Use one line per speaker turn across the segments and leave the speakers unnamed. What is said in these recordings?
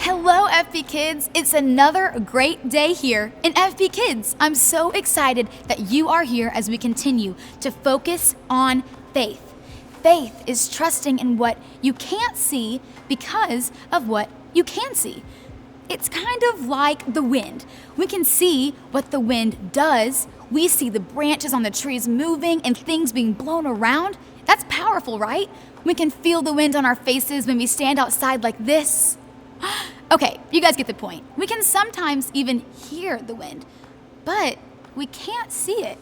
Hello, FP Kids. It's another great day here in FP Kids. I'm so excited that you are here as we continue to focus on faith. Faith is trusting in what you can't see because of what you can see. It's kind of like the wind. We can see what the wind does. We see the branches on the trees moving and things being blown around. That's powerful, right? We can feel the wind on our faces when we stand outside like this. Okay, you guys get the point. We can sometimes even hear the wind, but we can't see it.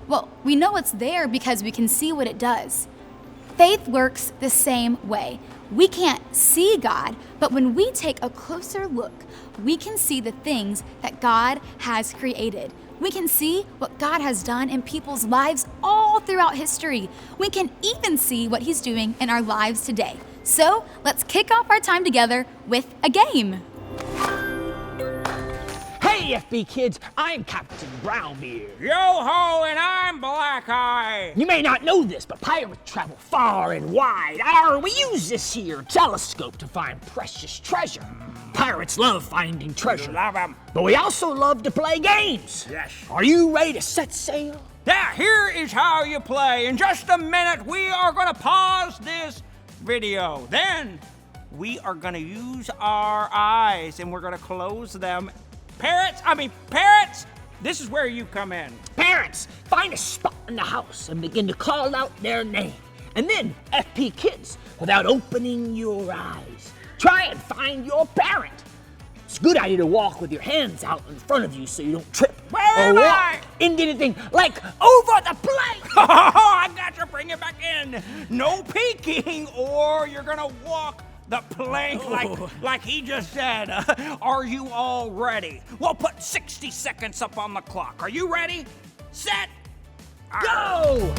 Well, we know it's there because we can see what it does. Faith works the same way. We can't see God, but when we take a closer look, we can see the things that God has created. We can see what God has done in people's lives all throughout history. We can even see what He's doing in our lives today. So let's kick off our time together with a game.
Hey, FB Kids, I'm Captain Brownbeard.
Yo-ho, and I'm Black Eye.
You may not know this, but pirates travel far and wide. We use this here telescope to find precious treasure. Pirates love finding treasure.
Love 'em.
But we also love to play games.
Yes.
Are you ready to set sail?
Yeah, here is how you play. In just a minute, we are going to pause this video. Then we are going to use our eyes and we're going to close them. Parents, this is where you come in.
Parents, find a spot in the house and begin to call out their name. And then, FP Kids, without opening your eyes, try and find your parent. It's a good idea to walk with your hands out in front of you so you don't trip.
Where am I?
Into anything like over the plate.
Oh, I got you. Bring it back in. No peeking or you're going to walk the plank like he just said. Are you all ready? We'll put 60 seconds up on the clock. Are you ready? Set.
Go!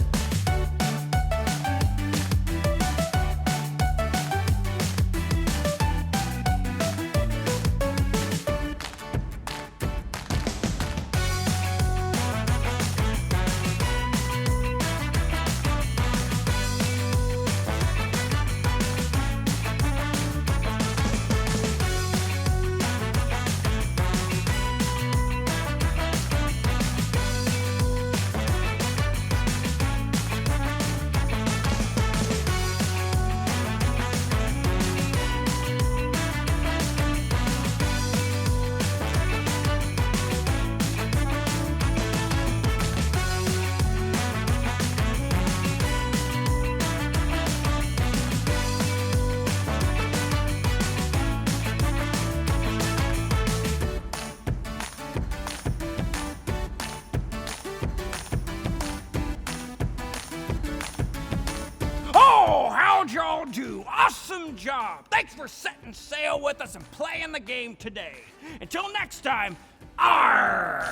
How'd y'all do? Awesome job. Thanks for setting sail with us and playing the game today. Until next time, arg!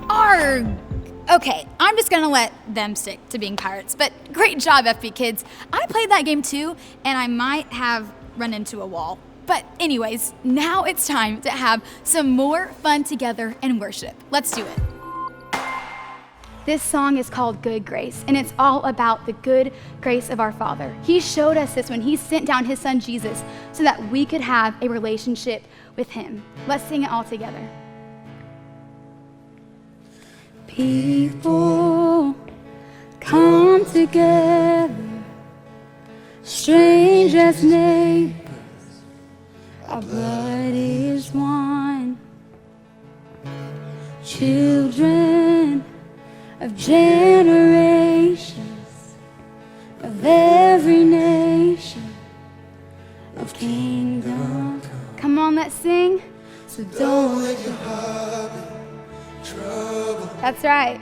Arg! Okay, I'm just gonna let them stick to being pirates, but great job, FP Kids. I played that game too, and I might have run into a wall. But anyways, now it's time to have some more fun together in worship. Let's do it. This song is called Good Grace, and it's all about the good grace of our Father. He showed us this when He sent down His Son Jesus so that we could have a relationship with Him. Let's sing it all together. People come together, strange as neighbors, our blood is one. Children of generations, of every nation, of kingdom. Come on, let's sing. So don't let your heart be troubled. That's right.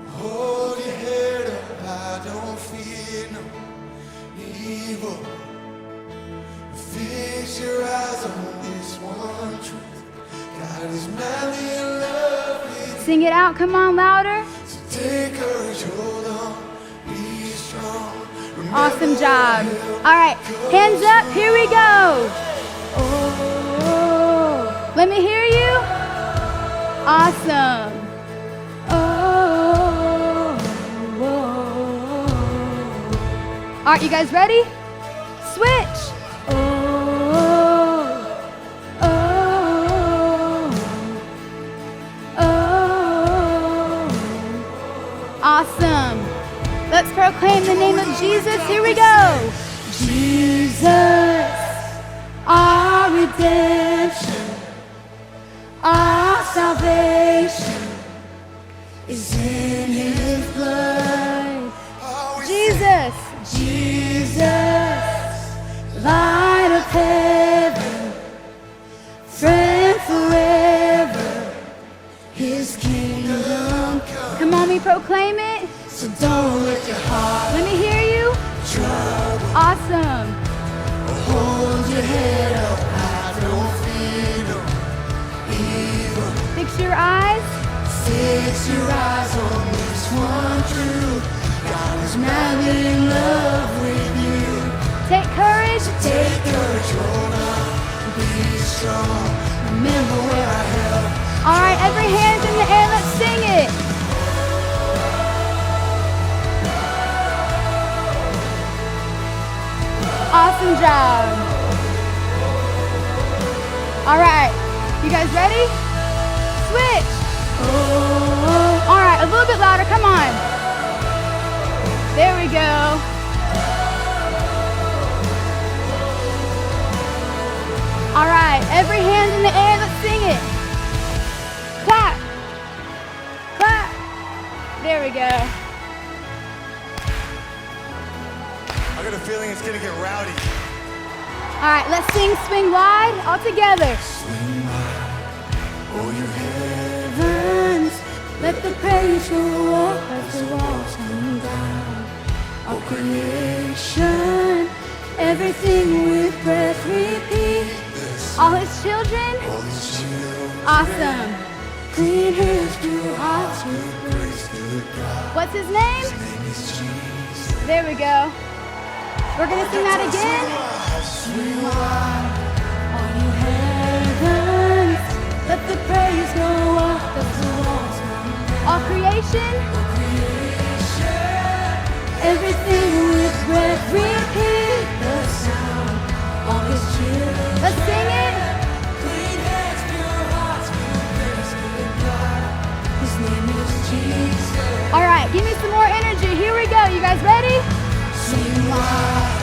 Hold your head up, I don't fear no evil. Fix your eyes on this one truth. God is madly in love with you.
Sing it out, come on, louder.
Take courage, hold on, be strong.
Awesome job. All right, hands up, here we go. Oh, let me hear you. Awesome. Oh, all right, you guys ready? Switch. Oh, Let's proclaim the name of Jesus. Here we go. Jesus, our redemption, our salvation is in his blood. Jesus, Jesus, light of heaven, friend forever, his kingdom come. Come on, we proclaim it.
So don't let your heart
Let me hear you.
trouble.
Awesome.
Hold your head up high, don't fear no evil.
Fix your eyes.
Fix your eyes on this one truth. God is madly in love with you.
Take courage.
Take courage, hold on, be strong. Remember where I help.
All right, every hand's in the air. Let's sing it. Awesome job. All right, you guys ready? Switch. Oh. All right, a little bit louder. Come on. There we go. All right, every hand in the air. Let's sing it. Clap. Clap. There we go.
I got a feeling it's gonna get rowdy.
All right, let's sing Swing Wide all together.
Swing wide, oh your
Heavens, let the praise go up as the walls come down. All creation, everything with breath repeat. All his children,
all these children.
awesome. Clean hands, pure hearts with
Praise to God.
What's his name?
His name is Jesus.
There we go. We're gonna sing that again.
Swing wide,
All you heavens, let the praise go up as the walls come down. All creation, everything with breath, repeat the sound. All his children, let's sing it. Clean hands, pure hearts, praise to God. His name is Jesus. All right, give me some more energy. Here we go. You guys ready?
swing wide,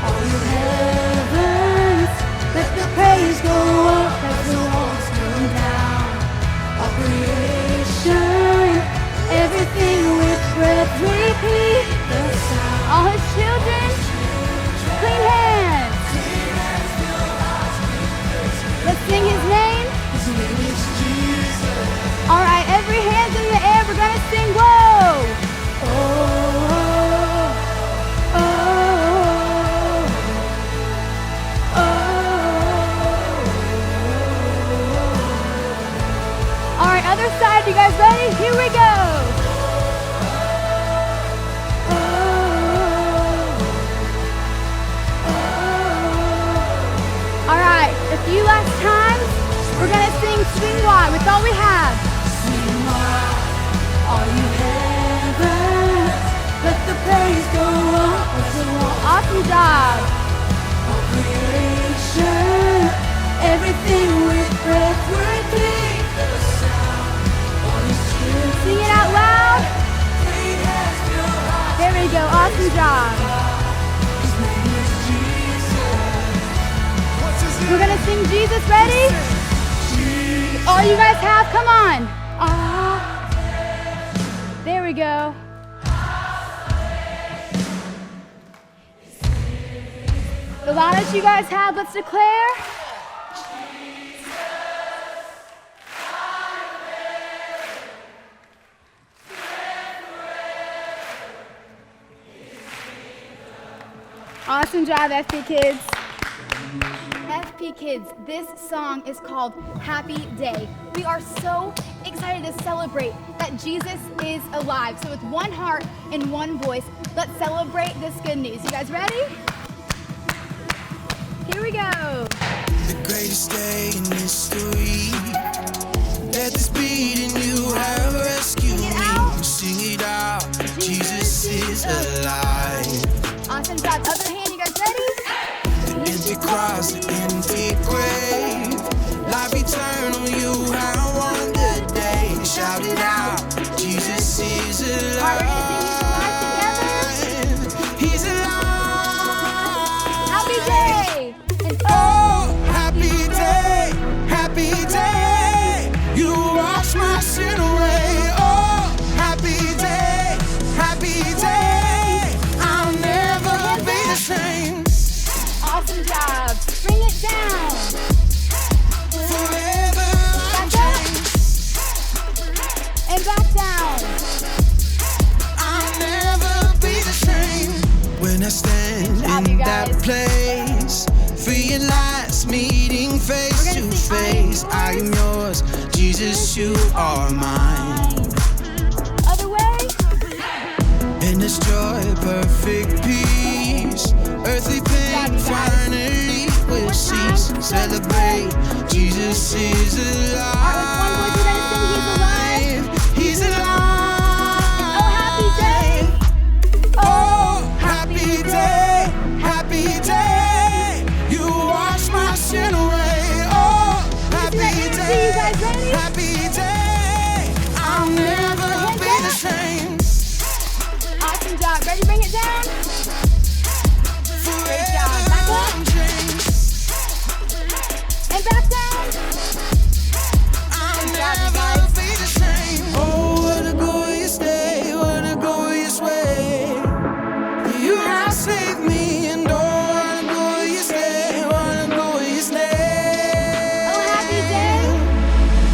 All you heavens, let the praise go up as the walls come down. All creation, everything with breath, repeat the sound. All his children, clean hands. Let's sing his name.
his name is Jesus.
All right, every hand's in the air. We're gonna sing, whoa. Oh, oh, oh, oh. All right, other side. You guys ready? Here we go. Oh, oh. All right, a few last times. We're gonna sing Swing Wide with all we have.
Swing wide,
All you heavens, let the praise go up as the wall. Awesome job.
all creation,
Everything with breath, repeat the sound.
all his children.
Sing it out loud.
Clean hands, pure hearts.
There we go. Awesome job.
His name is Jesus. What's his name?
We're gonna sing Jesus. Ready?
Jesus.
All you guys have, come on. Ah. There we go. The loudest you guys have, let's declare. Awesome job, fpKIDS. fpKIDS, this song is called Happy Day. We are so excited to celebrate that Jesus is alive. So with one heart and one voice, let's celebrate this good news. You guys ready? Here we go.
The greatest day in history. Let this beat in you have rescued
Sing it out.
me. Sing it out. Jesus is alive.
Awesome job. Other hand, you guys ready?
The empty cross, the empty grave. Life eternal, you have won the day. Shout it out. Jesus is
All right, we're gonna sing
alive.
this live together.
stand in that place, realize meeting face to face. I am yours, Jesus, you are mine.
Other way.
In this joy, perfect peace, earthly pain finally will cease. Celebrate, Jesus is alive. He's alive. Oh, happy day, happy day. You wash my sin away. Oh, happy day, happy day. I'll never be the same.
Awesome job. Ready? Bring it down. Great job. Back up. And back down.
I'll never be the same. Oh, what a glorious day, what a glorious way. You have saved me, and oh, what a glorious day, what a glorious day.
Oh, happy day.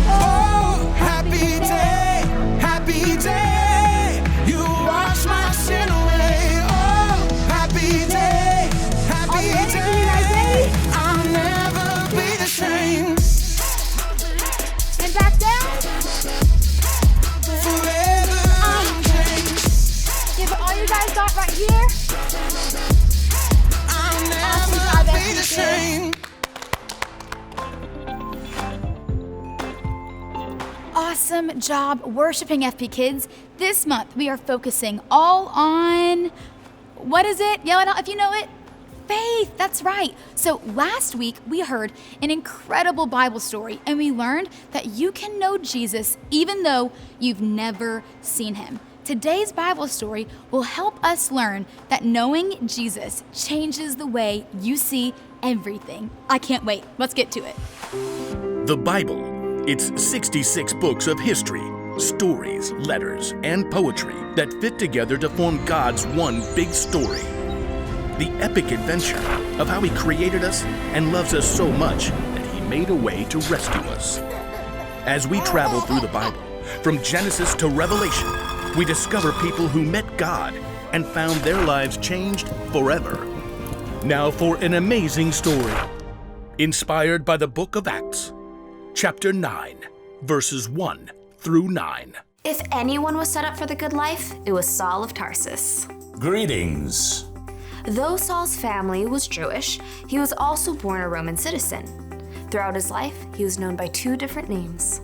Oh, happy day, happy day. You wash my sin away. Oh, happy day, happy day. I'll never be the same.
And back down.
Forever unchanged.
Give it all you guys got right here.
I'll never be the same.
Awesome job worshiping FP Kids. This month we are focusing all on, what is it? Yell it out if you know it. Faith, that's right. So last week we heard an incredible Bible story and we learned that you can know Jesus even though you've never seen him. Today's Bible story will help us learn that knowing Jesus changes the way you see everything. I can't wait. Let's get to it.
The Bible. It's 66 books of history, stories, letters, and poetry that fit together to form God's one big story. The epic adventure of how he created us and loves us so much that he made a way to rescue us. As we travel through the Bible, from Genesis to Revelation, we discover people who met God and found their lives changed forever. Now for an amazing story, inspired by the book of Acts, chapter 9, verses 1 through 9.
If anyone was set up for the good life, it was Saul of Tarsus.
Greetings.
Though Saul's family was Jewish, he was also born a Roman citizen. Throughout his life, he was known by 2 different names.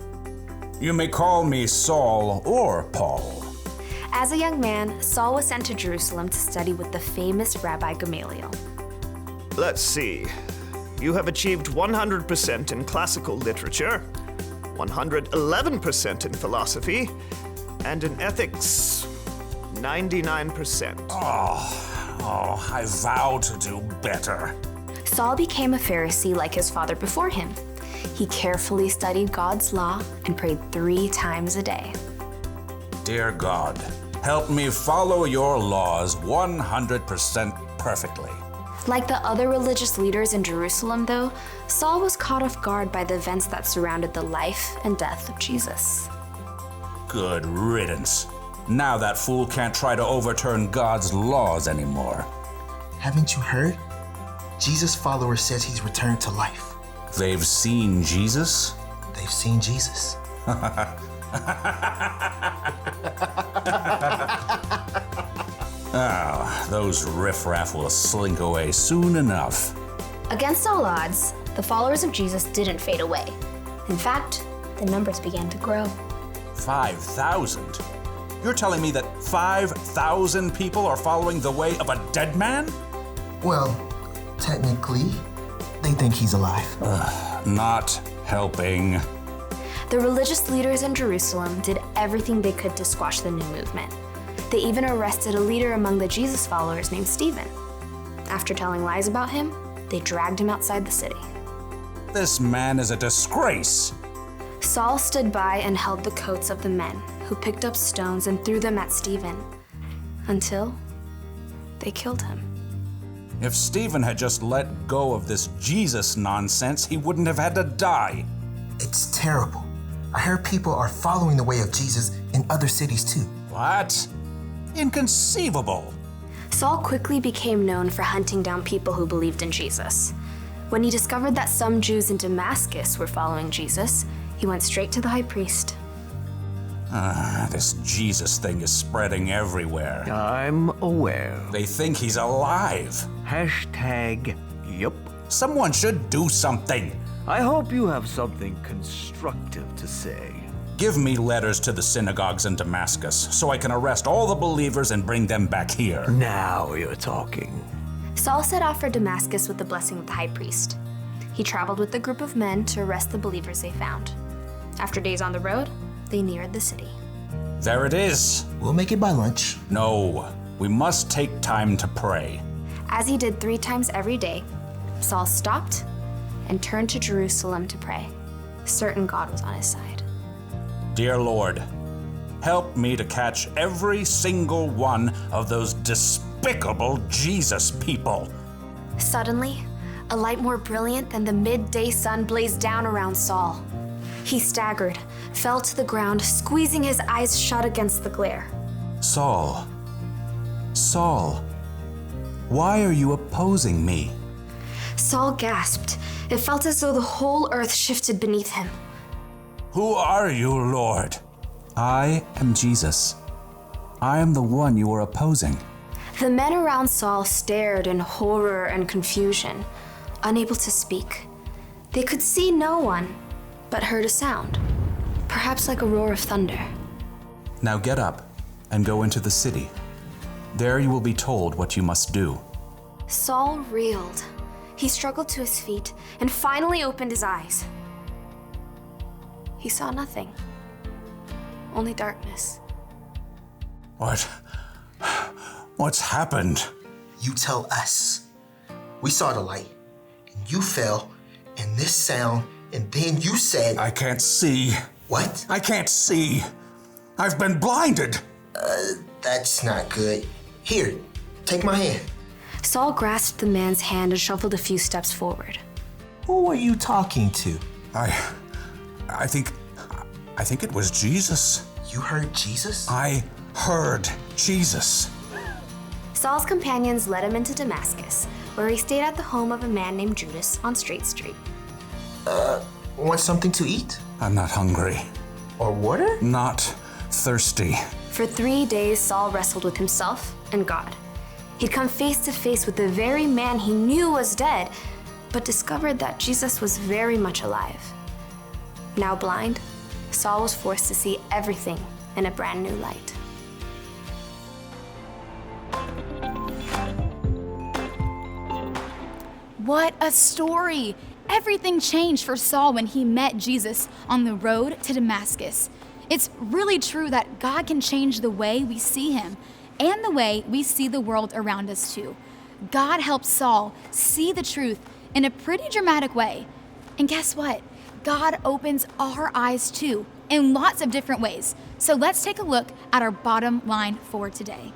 You may call me Saul or Paul.
As a young man, Saul was sent to Jerusalem to study with the famous Rabbi Gamaliel.
Let's see. You have achieved 100% in classical literature, 111% in philosophy, and in ethics, 99%.
Oh, I vow to do better.
Saul became a Pharisee like his father before him. He carefully studied God's law and prayed 3 times a day.
Dear God, help me follow your laws 100% perfectly.
Like the other religious leaders in Jerusalem, though, Saul was caught off guard by the events that surrounded the life and death of Jesus.
Good riddance. Now that fool can't try to overturn God's laws anymore.
Haven't you heard? Jesus' follower says he's returned to life.
They've seen Jesus?
They've seen Jesus.
Oh, those riffraff will slink away soon enough.
Against all odds, the followers of Jesus didn't fade away. In fact, the numbers began to grow.
5,000? You're telling me that 5,000 people are following the way of a dead man?
Well, technically, they think he's alive.
Not helping.
The religious leaders in Jerusalem did everything they could to squash the new movement. They even arrested a leader among the Jesus followers named Stephen. After telling lies about him, they dragged him outside the city.
This man is a disgrace.
Saul stood by and held the coats of the men, who picked up stones and threw them at Stephen, until they killed him.
If Stephen had just let go of this Jesus nonsense, he wouldn't have had to die.
It's terrible. I heard people are following the way of Jesus in other cities too.
What? Inconceivable.
Saul quickly became known for hunting down people who believed in Jesus. When he discovered that some Jews in Damascus were following Jesus, he went straight to the high priest.
This Jesus thing is spreading everywhere.
I'm aware.
They think he's alive.
Hashtag yup.
Someone should do something.
I hope you have something constructive to say.
Give me letters to the synagogues in Damascus so I can arrest all the believers and bring them back here.
Now you're talking.
Saul set off for Damascus with the blessing of the high priest. He traveled with a group of men to arrest the believers they found. After days on the road, they neared the city.
There it is.
We'll make it by lunch.
No, we must take time to pray.
As he did 3 times every day, Saul stopped and turned to Jerusalem to pray, certain God was on his side.
Dear Lord, help me to catch every single one of those despicable Jesus people.
Suddenly, a light more brilliant than the midday sun blazed down around Saul. He staggered, fell to the ground, squeezing his eyes shut against the glare.
Saul, why are you opposing me?
Saul gasped. It felt as though the whole earth shifted beneath him.
Who are you, Lord? I am Jesus. I am the one you are opposing.
The men around Saul stared in horror and confusion, unable to speak. They could see no one, but heard a sound, perhaps like a roar of thunder.
Now get up and go into the city. There you will be told what you must do.
Saul reeled. He struggled to his feet and finally opened his eyes. He saw nothing, only darkness.
What's happened?
You tell us. We saw the light, and you fell, and this sound, and then you said...
I can't see.
What?
I can't see. I've been blinded.
That's not good. Here, take my hand.
Saul grasped the man's hand and shuffled a few steps forward.
Who are you talking to?
I think it was Jesus.
You heard Jesus?
I heard Jesus.
Saul's companions led him into Damascus, where he stayed at the home of a man named Judas on Straight Street.
Want something to eat?
I'm not hungry.
Or water?
Not thirsty.
For 3 days, Saul wrestled with himself and God. He'd come face to face with the very man he knew was dead, but discovered that Jesus was very much alive. Now blind, Saul was forced to see everything in a brand new light.
What a story! Everything changed for Saul when he met Jesus on the road to Damascus. It's really true that God can change the way we see him and the way we see the world around us too. God helped Saul see the truth in a pretty dramatic way. And guess what? God opens our eyes too in lots of different ways. So let's take a look at our bottom line for today.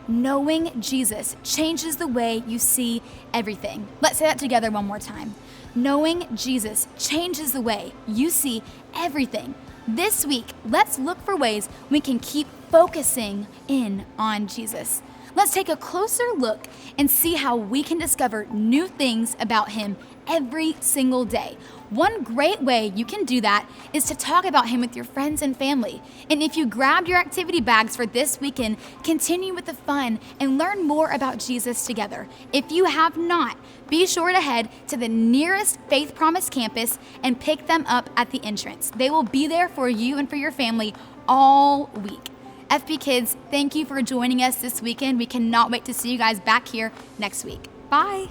Knowing Jesus changes the way you see everything. Let's say that together one more time. Knowing Jesus changes the way you see everything. This week, let's look for ways we can keep focusing in on Jesus. Let's take a closer look and see how we can discover new things about him every single day. One great way you can do that is to talk about him with your friends and family. And if you grabbed your activity bags for this weekend, continue with the fun and learn more about Jesus together. If you have not, be sure to head to the nearest Faith Promise campus and pick them up at the entrance. They will be there for you and for your family all week. FP Kids, thank you for joining us this weekend. We cannot wait to see you guys back here next week. Bye.